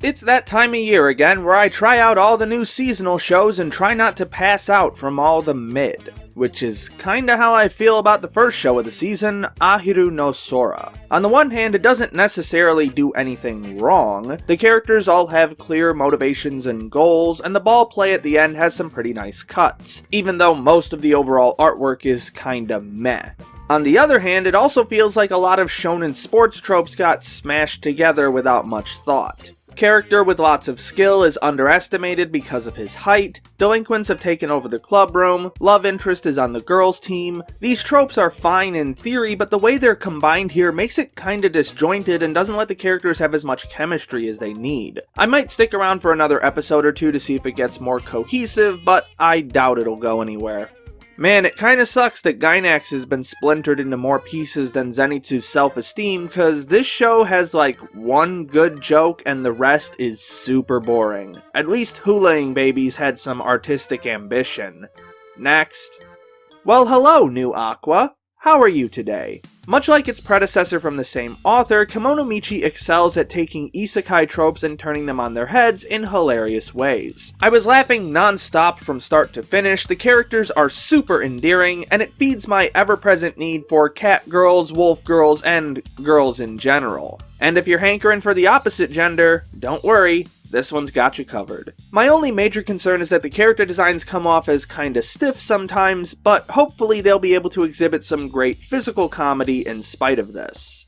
It's that time of year again where I try out all the new seasonal shows and try not to pass out from all the mid, which is kinda how I feel about the first show of the season, Ahiru no Sora. On the one hand, it doesn't necessarily do anything wrong, the characters all have clear motivations and goals, and the ball play at the end has some pretty nice cuts, even though most of the overall artwork is kinda meh. On the other hand, it also feels like a lot of shonen sports tropes got smashed together without much thought. Character with lots of skill is underestimated because of his height, delinquents have taken over the club room, love interest is on the girls' team. These tropes are fine in theory, but the way they're combined here makes it kinda disjointed and doesn't let the characters have as much chemistry as they need. I might stick around for another episode or two to see if it gets more cohesive, but I doubt it'll go anywhere. Man, it kinda sucks that Gainax has been splintered into more pieces than Zenitsu's self-esteem, cause this show has like one good joke and the rest is super boring. At least Hulaing Babies had some artistic ambition. Next. Well, hello, New Aqua. How are you today? Much like its predecessor from the same author, Kemonomichi excels at taking isekai tropes and turning them on their heads in hilarious ways. I was laughing non-stop from start to finish, the characters are super endearing, and it feeds my ever-present need for cat girls, wolf girls, and girls in general. And if you're hankering for the opposite gender, don't worry, this one's got you covered. My only major concern is that the character designs come off as kinda stiff sometimes, but hopefully they'll be able to exhibit some great physical comedy in spite of this.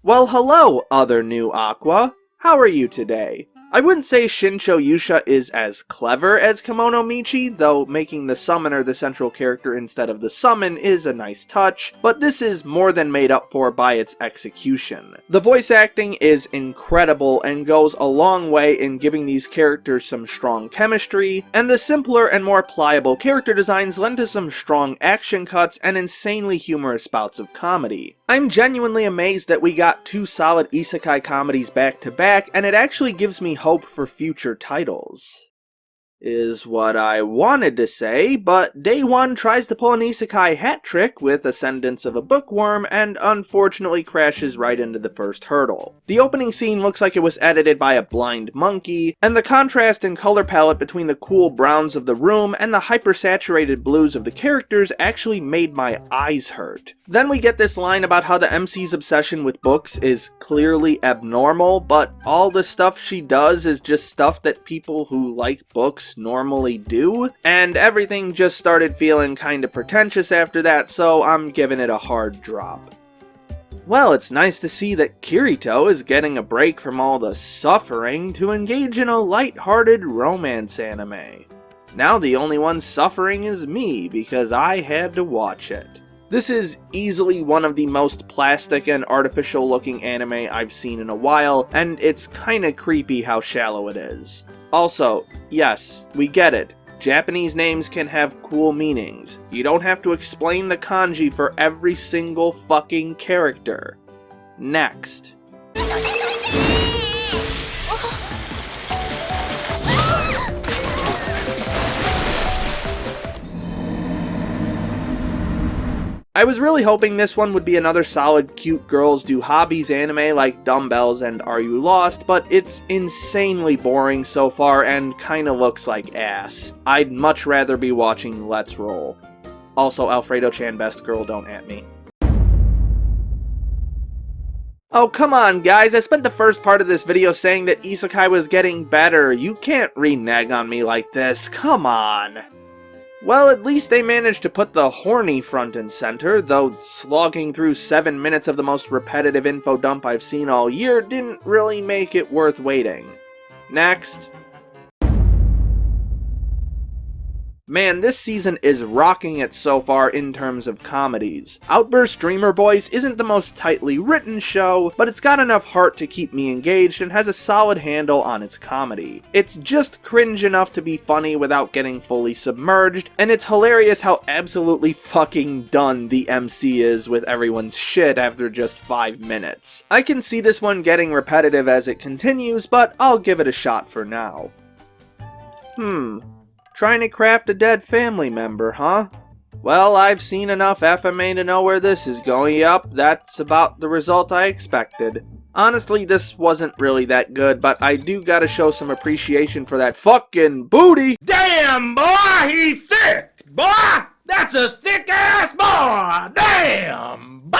Well, hello, other New Aqua. How are you today? I wouldn't say Shinchou Yuusha is as clever as Kemonomichi, though making the summoner the central character instead of the summon is a nice touch, but this is more than made up for by its execution. The voice acting is incredible and goes a long way in giving these characters some strong chemistry, and the simpler and more pliable character designs lend to some strong action cuts and insanely humorous bouts of comedy. I'm genuinely amazed that we got two solid isekai comedies back to back, and it actually gives me hope for future titles. Is what I wanted to say, but Day 1 tries to pull an isekai hat trick with Ascendance of a Bookworm and unfortunately crashes right into the first hurdle. The opening scene looks like it was edited by a blind monkey, and the contrast in color palette between the cool browns of the room and the hypersaturated blues of the characters actually made my eyes hurt. Then we get this line about how the MC's obsession with books is clearly abnormal, but all the stuff she does is just stuff that people who like books normally do, and everything just started feeling kinda pretentious after that, so I'm giving it a hard drop. Well, it's nice to see that Kirito is getting a break from all the suffering to engage in a light-hearted romance anime. Now the only one suffering is me, because I had to watch it. This is easily one of the most plastic and artificial looking anime I've seen in a while, and it's kinda creepy how shallow it is. Also, yes, we get it. Japanese names can have cool meanings. You don't have to explain the kanji for every single fucking character. Next. I was really hoping this one would be another solid cute girls do hobbies anime like Dumbbells and Are You Lost, but it's insanely boring so far and kinda looks like ass. I'd much rather be watching Let's Roll. Also, Alfredo-chan best girl, don't at me. Oh, come on guys, I spent the first part of this video saying that isekai was getting better. You can't renege on me like this, come on. Well, at least they managed to put the horny front and center, though slogging through 7 minutes of the most repetitive info dump I've seen all year didn't really make it worth waiting. Next. Man, this season is rocking it so far in terms of comedies. Outburst Dreamer Boys isn't the most tightly written show, but it's got enough heart to keep me engaged and has a solid handle on its comedy. It's just cringe enough to be funny without getting fully submerged, and it's hilarious how absolutely fucking done the MC is with everyone's shit after just 5 minutes. I can see this one getting repetitive as it continues, but I'll give it a shot for now. Trying to craft a dead family member, huh? Well, I've seen enough FMA to know where this is going. Yup, that's about the result I expected. Honestly, this wasn't really that good, but I do gotta show some appreciation for that fucking booty! Damn, boy, he's thick! Boy, that's a thick-ass boy! Damn!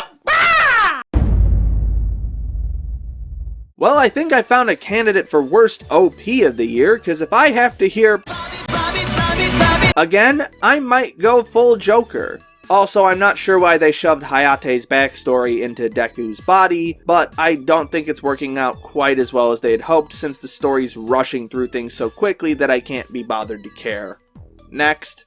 Well, I think I found a candidate for worst OP of the year, because if I have to hear again, I might go full Joker. Also, I'm not sure why they shoved Hayate's backstory into Deku's body, but I don't think it's working out quite as well as they had hoped since the story's rushing through things so quickly that I can't be bothered to care. Next.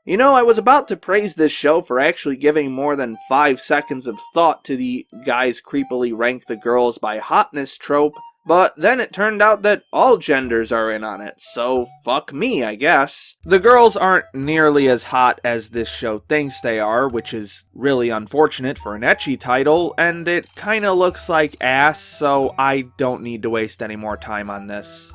You know, I was about to praise this show for actually giving more than 5 seconds of thought to the guys creepily rank the girls by hotness trope, but then it turned out that all genders are in on it, so fuck me, I guess. The girls aren't nearly as hot as this show thinks they are, which is really unfortunate for an ecchi title, and it kinda looks like ass, so I don't need to waste any more time on this.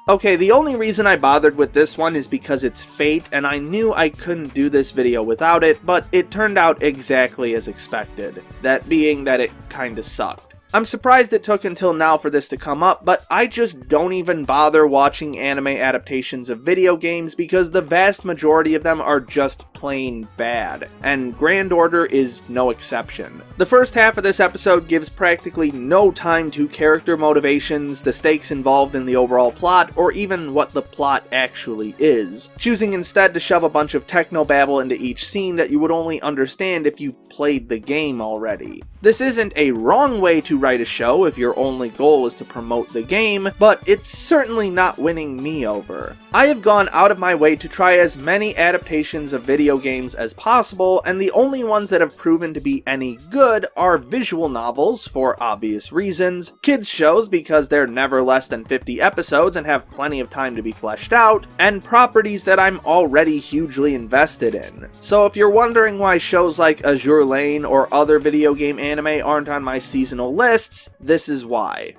Okay, the only reason I bothered with this one is because it's Fate, and I knew I couldn't do this video without it, but it turned out exactly as expected. That being that it kinda sucked. I'm surprised it took until now for this to come up, but I just don't even bother watching anime adaptations of video games because the vast majority of them are just plain bad, and Grand Order is no exception. The first half of this episode gives practically no time to character motivations, the stakes involved in the overall plot, or even what the plot actually is, choosing instead to shove a bunch of technobabble into each scene that you would only understand if you played the game already. This isn't a wrong way to write a show if your only goal is to promote the game, but it's certainly not winning me over. I have gone out of my way to try as many adaptations of video games as possible, and the only ones that have proven to be any good are visual novels, for obvious reasons, kids shows because they're never less than 50 episodes and have plenty of time to be fleshed out, and properties that I'm already hugely invested in. So if you're wondering why shows like Azure Lane or other video game anime aren't on my seasonal lists, this is why.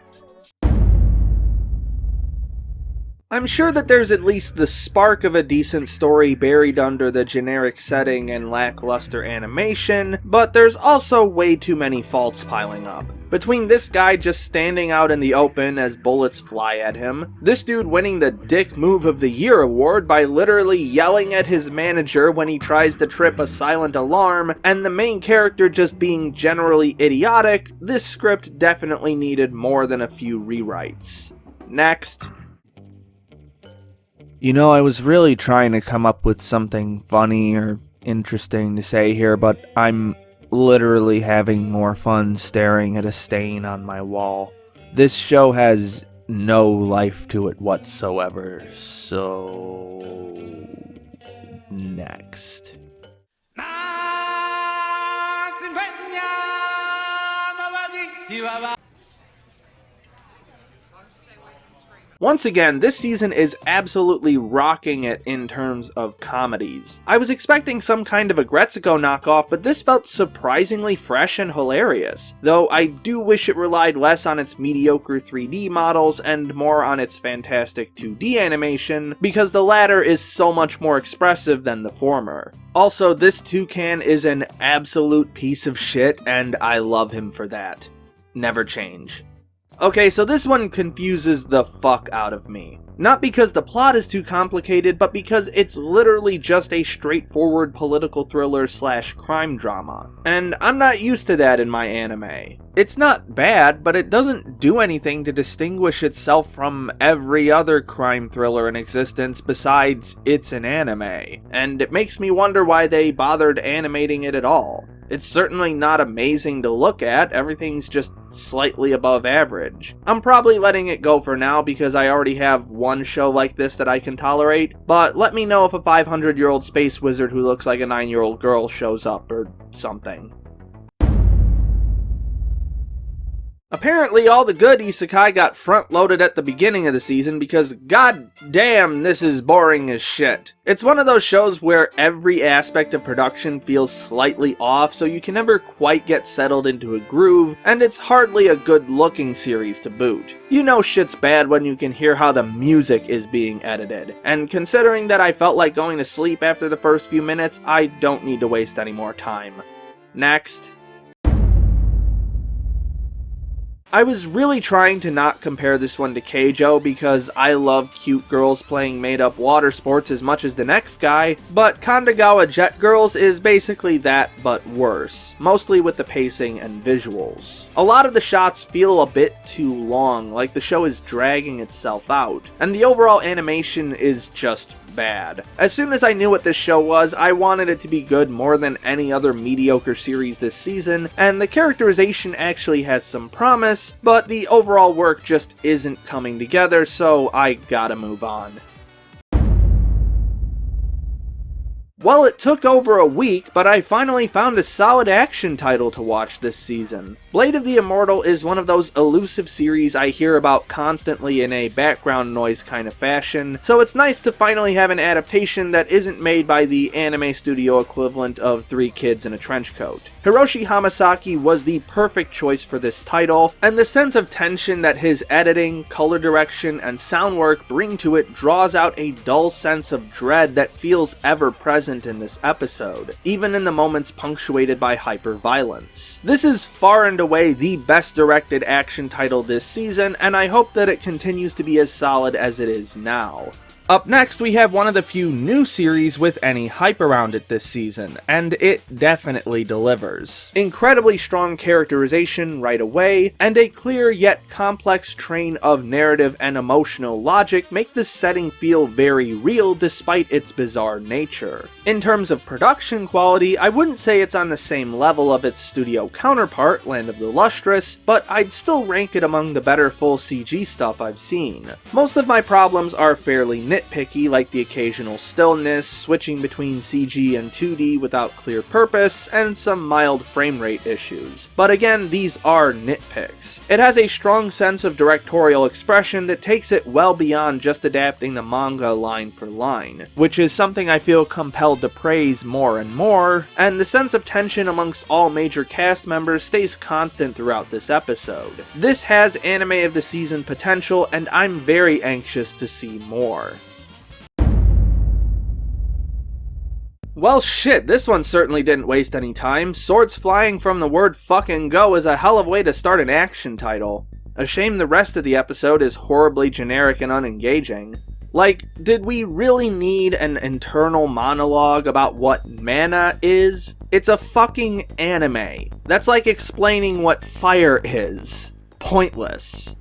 I'm sure that there's at least the spark of a decent story buried under the generic setting and lackluster animation, but there's also way too many faults piling up. Between this guy just standing out in the open as bullets fly at him, this dude winning the Dick Move of the Year award by literally yelling at his manager when he tries to trip a silent alarm, and the main character just being generally idiotic, this script definitely needed more than a few rewrites. Next. You know, I was really trying to come up with something funny or interesting to say here, but I'm literally having more fun staring at a stain on my wall. This show has no life to it whatsoever, so... Next. Once again, this season is absolutely rocking it in terms of comedies. I was expecting some kind of a Gretsuko knockoff, but this felt surprisingly fresh and hilarious, though I do wish it relied less on its mediocre 3D models and more on its fantastic 2D animation, because the latter is so much more expressive than the former. Also, this toucan is an absolute piece of shit, and I love him for that. Never change. Okay, so this one confuses the fuck out of me. Not because the plot is too complicated, but because it's literally just a straightforward political thriller / crime drama. And I'm not used to that in my anime. It's not bad, but it doesn't do anything to distinguish itself from every other crime thriller in existence besides it's an anime. And it makes me wonder why they bothered animating it at all. It's certainly not amazing to look at, everything's just slightly above average. I'm probably letting it go for now because I already have one show like this that I can tolerate, but let me know if a 500-year-old space wizard who looks like a 9-year-old girl shows up or something. Apparently all the good isekai got front-loaded at the beginning of the season because god damn this is boring as shit. It's one of those shows where every aspect of production feels slightly off, so you can never quite get settled into a groove, and it's hardly a good-looking series to boot. You know shit's bad when you can hear how the music is being edited, and considering that I felt like going to sleep after the first few minutes, I don't need to waste any more time. Next. I was really trying to not compare this one to Keijo because I love cute girls playing made-up water sports as much as the next guy, but Kandagawa Jet Girls is basically that but worse, mostly with the pacing and visuals. A lot of the shots feel a bit too long, like the show is dragging itself out, and the overall animation is just bad. As soon as I knew what this show was, I wanted it to be good more than any other mediocre series this season, and the characterization actually has some promise, but the overall work just isn't coming together, so I gotta move on. Well, it took over a week, but I finally found a solid action title to watch this season. Blade of the Immortal is one of those elusive series I hear about constantly in a background noise kind of fashion, so it's nice to finally have an adaptation that isn't made by the anime studio equivalent of Three Kids in a Trench Coat. Hiroshi Hamasaki was the perfect choice for this title, and the sense of tension that his editing, color direction, and sound work bring to it draws out a dull sense of dread that feels ever present in this episode, even in the moments punctuated by hyper-violence. This is far and away the best directed action title this season, and I hope that it continues to be as solid as it is now. Up next, we have one of the few new series with any hype around it this season, and it definitely delivers. Incredibly strong characterization right away, and a clear yet complex train of narrative and emotional logic make this setting feel very real despite its bizarre nature. In terms of production quality, I wouldn't say it's on the same level of its studio counterpart, Land of the Lustrous, but I'd still rank it among the better full CG stuff I've seen. Most of my problems are fairly nitpicky, like the occasional stillness, switching between CG and 2D without clear purpose, and some mild frame rate issues. But again, these are nitpicks. It has a strong sense of directorial expression that takes it well beyond just adapting the manga line for line, which is something I feel compelled to praise more and more, and the sense of tension amongst all major cast members stays constant throughout this episode. This has anime of the season potential, and I'm very anxious to see more. Well shit, this one certainly didn't waste any time. Swords flying from the word fucking go is a hell of a way to start an action title. A shame the rest of the episode is horribly generic and unengaging. Like, did we really need an internal monologue about what mana is? It's a fucking anime. That's like explaining what fire is. Pointless.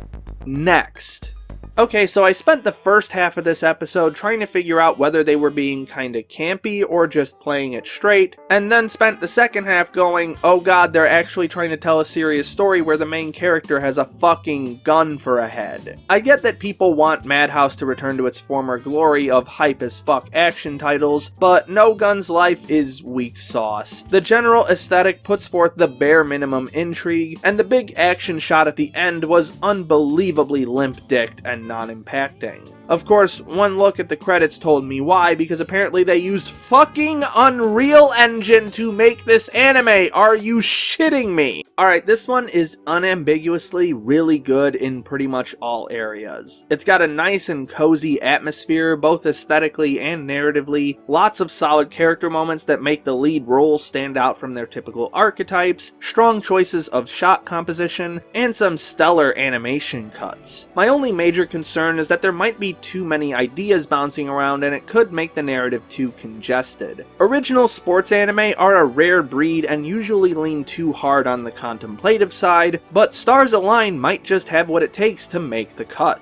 Next. Okay, so I spent the first half of this episode trying to figure out whether they were being kinda campy or just playing it straight, and then spent the second half going, oh god, they're actually trying to tell a serious story where the main character has a fucking gun for a head. I get that people want Madhouse to return to its former glory of hype as fuck action titles, but No Gun's life is weak sauce. The general aesthetic puts forth the bare minimum intrigue, and the big action shot at the end was unbelievably limp-dicked and non-impacting. Of course, one look at the credits told me why, because apparently they used fucking Unreal Engine to make this anime. Are you shitting me? Alright, this one is unambiguously really good in pretty much all areas. It's got a nice and cozy atmosphere, both aesthetically and narratively, lots of solid character moments that make the lead roles stand out from their typical archetypes, strong choices of shot composition, and some stellar animation cuts. My only major concern is that there might be too many ideas bouncing around and it could make the narrative too congested. Original sports anime are a rare breed and usually lean too hard on the contemplative side, but Stars Align might just have what it takes to make the cut.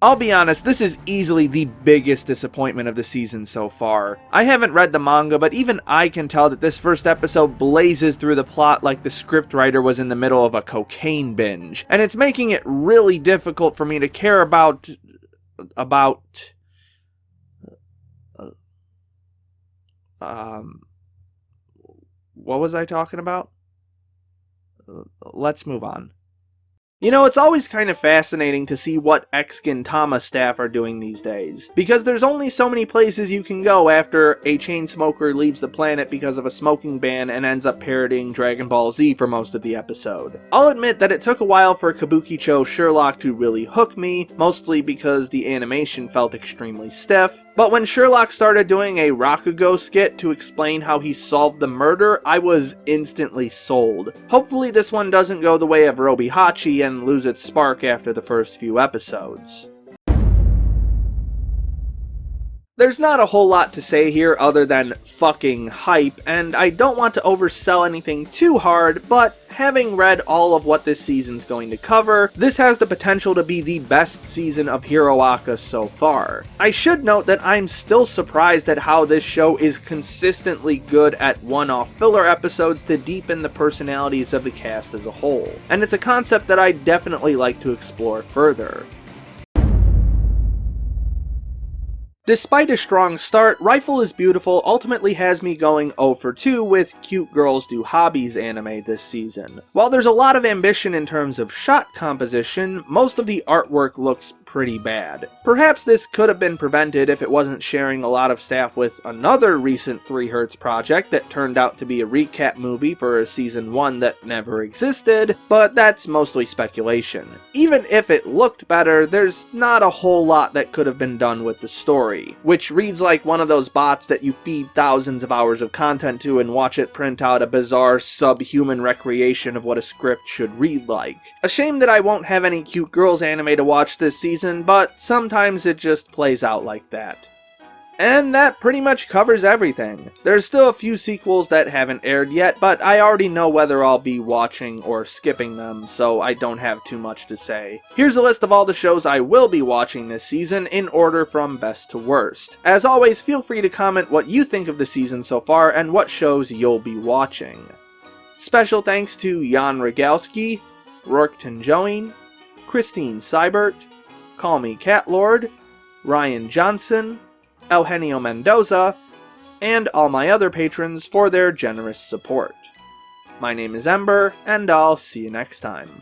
I'll be honest, this is easily the biggest disappointment of the season so far. I haven't read the manga, but even I can tell that this first episode blazes through the plot like the scriptwriter was in the middle of a cocaine binge, and it's making it really difficult for me to care about... what was I talking about? Let's move on. You know, it's always kind of fascinating to see what ex-Gintama staff are doing these days, because there's only so many places you can go after a chain smoker leaves the planet because of a smoking ban and ends up parodying Dragon Ball Z for most of the episode. I'll admit that it took a while for Kabukichou Sherlock to really hook me, mostly because the animation felt extremely stiff, but when Sherlock started doing a Rakugo skit to explain how he solved the murder, I was instantly sold. Hopefully this one doesn't go the way of Robihachi and lose its spark after the first few episodes. There's not a whole lot to say here other than fucking hype, and I don't want to oversell anything too hard, but having read all of what this season's going to cover, this has the potential to be the best season of Hiroaka so far. I should note that I'm still surprised at how this show is consistently good at one-off filler episodes to deepen the personalities of the cast as a whole, and it's a concept that I'd definitely like to explore further. Despite a strong start, Rifle is Beautiful ultimately has me going 0 for 2 with Cute Girls Do Hobbies anime this season. While there's a lot of ambition in terms of shot composition, most of the artwork looks pretty bad. Perhaps this could have been prevented if it wasn't sharing a lot of staff with another recent 3Hz project that turned out to be a recap movie for a season 1 that never existed, but that's mostly speculation. Even if it looked better, there's not a whole lot that could have been done with the story, which reads like one of those bots that you feed thousands of hours of content to and watch it print out a bizarre subhuman recreation of what a script should read like. A shame that I won't have any Cute Girls anime to watch this season, but sometimes it just plays out like that. And that pretty much covers everything. There's still a few sequels that haven't aired yet, but I already know whether I'll be watching or skipping them, so I don't have too much to say. Here's a list of all the shows I will be watching this season in order from best to worst. As always, feel free to comment what you think of the season so far and what shows you'll be watching. Special thanks to Jan Rogalski, Rourke Tanjoin, Christine Seibert, Call Me Catlord, Ryan Johnson, Eugenio Mendoza, and all my other patrons for their generous support. My name is Ember, and I'll see you next time.